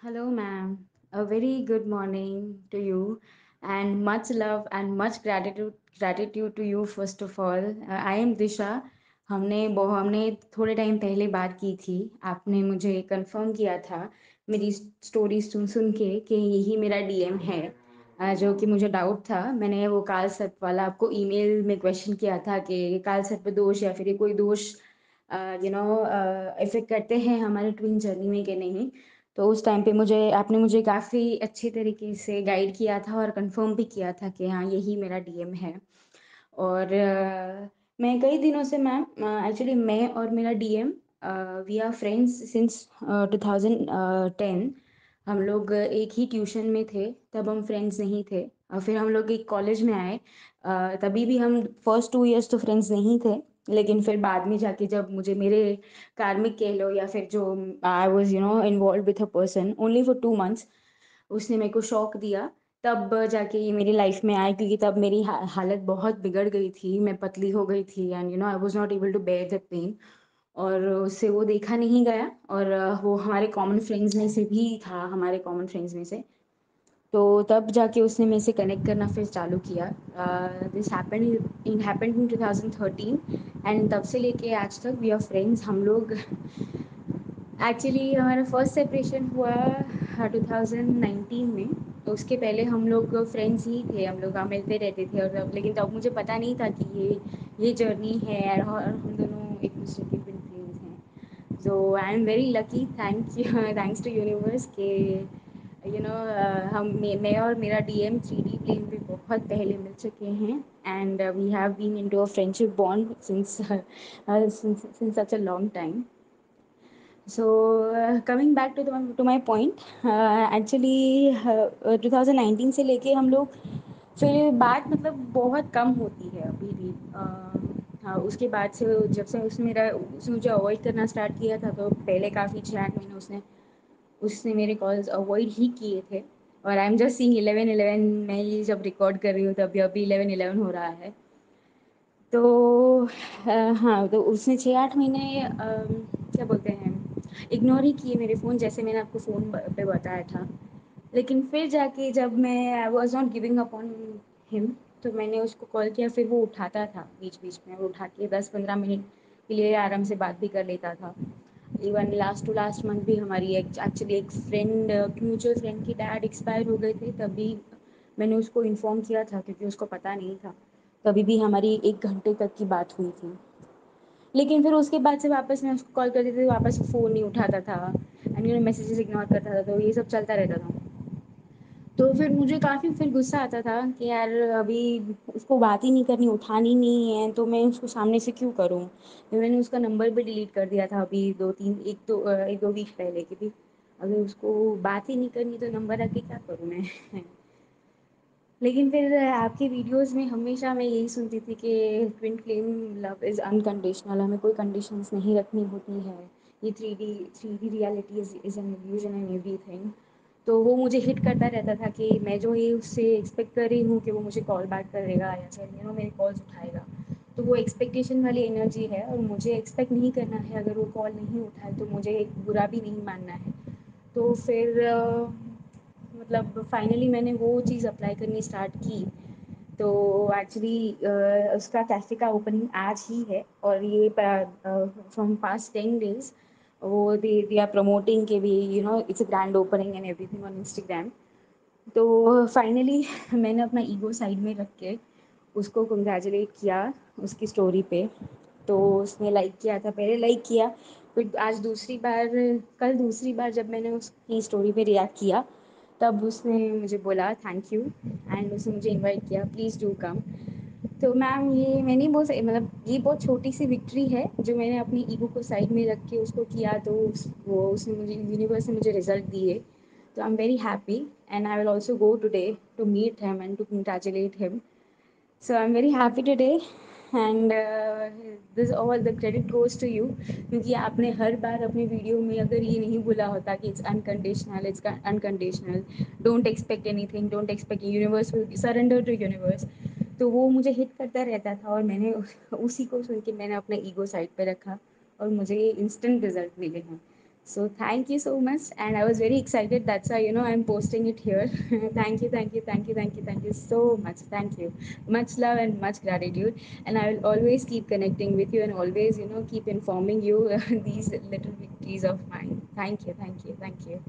Hello, ma'am. A very good morning to you, and much love and much gratitude to you first of all. I am Disha. हमने थोड़े time पहले बात की थी. आपने मुझे कंफर्म किया था मेरी स्टोरी सुन सुन के कि यही मेरा डीएम है. जो कि मुझे डाउट था. मैंने वो काल सर्प वाला आपको ईमेल में क्वेश्चन किया था कि काल सर्प दोष या फिर ये कोई दोष इफेक्ट करते हैं हमारे ट्विन जर्नी में कि नहीं. तो उस टाइम पे आपने मुझे काफ़ी अच्छे तरीके से गाइड किया था और कंफर्म भी किया था कि हाँ यही मेरा डीएम है. और मैं कई दिनों से मैम एक्चुअली मैं और मेरा DM we are friends since 2010. हम लोग एक ही ट्यूशन में थे. तब हम फ्रेंड्स नहीं थे. फिर हम लोग एक कॉलेज में आए. तभी भी हम फर्स्ट 2 इयर्स तो फ्रेंड्स नहीं थे. लेकिन फिर बाद में जाके जब मुझे मेरे कार्मिक कह लो या फिर जो I was involve with a person only for 2 months, उसने मेरे को शौक दिया. तब जाके ये मेरी लाइफ में आए क्योंकि तब मेरी हालत बहुत बिगड़ गई थी. मैं पतली हो गई थी and I was not able to bear the pain. और उससे वो देखा नहीं गया. और वो हमारे कॉमन फ्रेंड्स में से भी था, हमारे कॉमन फ्रेंड्स में से. तो तब जाके उसने मेरे से कनेक्ट करना फिर चालू किया. This happened in 2013. एंड तब से लेके आज तक वी आर फ्रेंड्स हम लोग. एक्चुअली हमारा फर्स्ट सेपरेशन हुआ 2019 में. तो उसके पहले हम लोग फ्रेंड्स ही थे. हम लोग मिलते रहते थे. और लेकिन तब मुझे पता नहीं था कि ये जर्नी है और हम दोनों एक दूसरे के ट्विन फ्लेम्स हैं. So I am very lucky. Thank you thanks to universe के मैं और मेरा डीएम 3D प्लेन पे बहुत पहले मिल चुके हैं. And we have been into a friendship bond since such a long time. So coming back to my point, actually 2019 से लेके हम लोग फिर बात मतलब बहुत कम होती है अभी भी. हाँ, उसके बाद से जब से उसने मुझे अवॉइड करना स्टार्ट किया था तो पहले काफ़ी 6-8 महीने उसने उसने मेरे कॉल्स अवॉइड ही किए थे. और आई एम जस्ट सीइंग 11:11. मैं ये जब रिकॉर्ड कर रही हूँ तब अभी 11:11 हो रहा है. तो हाँ, तो उसने 6-8 महीने क्या बोलते हैं इग्नोर ही किए मेरे फ़ोन, जैसे मैंने आपको फ़ोन पे बताया था. लेकिन फिर जाके जब मैं I was not giving up on him, तो मैंने उसको कॉल किया. फिर वो उठाता था बीच बीच में. वो उठा के 10-15 मिनट के लिए आराम से बात भी कर लेता था. Even last to last month भी हमारी एक्चुअली एक फ्रेंड म्यूचुअल फ्रेंड की डैड एक्सपायर हो गए थे. तभी मैंने उसको इन्फॉर्म किया था क्योंकि उसको पता नहीं था. तभी भी हमारी 1 घंटे तक की बात हुई थी. लेकिन फिर उसके बाद से वापस मैं उसको कॉल करती थी तो वापस वो फ़ोन नहीं उठाता था. एंड मैसेजेस इग्नोर करता था. तो ये सब चलता रहता था. तो फिर मुझे काफ़ी फिर गुस्सा आता था कि यार अभी उसको बात ही नहीं करनी, उठानी नहीं है तो मैं उसको सामने से क्यों करूँ. फिर मैंने उसका नंबर भी डिलीट कर दिया था अभी 1-2 वीक पहले कि भी अगर उसको बात ही नहीं करनी तो नंबर रख के क्या करूँ मैं. लेकिन फिर आपकी वीडियोस में हमेशा मैं यही सुनती थी कि twin flame love is unconditional. हमें कोई कंडीशंस नहीं रखनी होती है. ये three D reality is an illusion and everything. तो वो मुझे हिट करता रहता था कि मैं जो ये उससे एक्सपेक्ट कर रही हूँ कि वो मुझे कॉल बैक करेगा या फिर मेरे कॉल्स उठाएगा. तो वो एक्सपेक्टेशन वाली एनर्जी है और मुझे एक्सपेक्ट नहीं करना है. अगर वो कॉल नहीं उठाए तो मुझे एक बुरा भी नहीं मानना है. तो फिर मतलब फाइनली मैंने वो चीज़ अप्लाई करनी स्टार्ट की. तो एक्चुअली उसका कैफ़े का ओपनिंग आज ही है. और ये फ्रॉम पास्ट 10 डेज़ वो दे आर प्रमोटिंग के भी it's a grand opening and everything on Instagram. तो फाइनली मैंने अपना ईगो साइड में रख के उसको कंग्रेचुलेट किया उसकी स्टोरी पे. तो उसने लाइक किया था, पहले लाइक किया. फिर आज दूसरी बार कल दूसरी बार जब मैंने उसकी स्टोरी पे रिएक्ट किया तब उसने मुझे बोला थैंक यू. एंड उसने मुझे इनवाइट किया प्लीज़ डू कम. तो मैम ये मैं नहीं बोल सकती, मतलब ये बहुत छोटी सी विक्ट्री है जो मैंने अपनी ईगो को साइड में रख के उसको किया. तो वो उसने मुझे यूनिवर्स ने मुझे रिजल्ट दिए. तो I am very happy. And I will also go today to meet him and to congratulate him. So I'm very happy today. And this all the credit goes to you क्योंकि आपने हर बार अपनी video में अगर ये नहीं बोला होता कि it's unconditional, don't expect anything, don't expect, universe will surrender to universe. तो वो मुझे हिट करता रहता था और मैंने उसी को सुन के मैंने अपना ईगो साइड पे रखा और मुझे इंस्टेंट रिजल्ट मिले हैं. So thank you so much, and I was very excited. That's why I'm posting it here. Thank you, thank you, thank you, thank you, thank you so much. Thank you, much love and much gratitude. And I will always keep connecting with you and always keep informing you these little victories of mine. Thank you, thank you, thank you.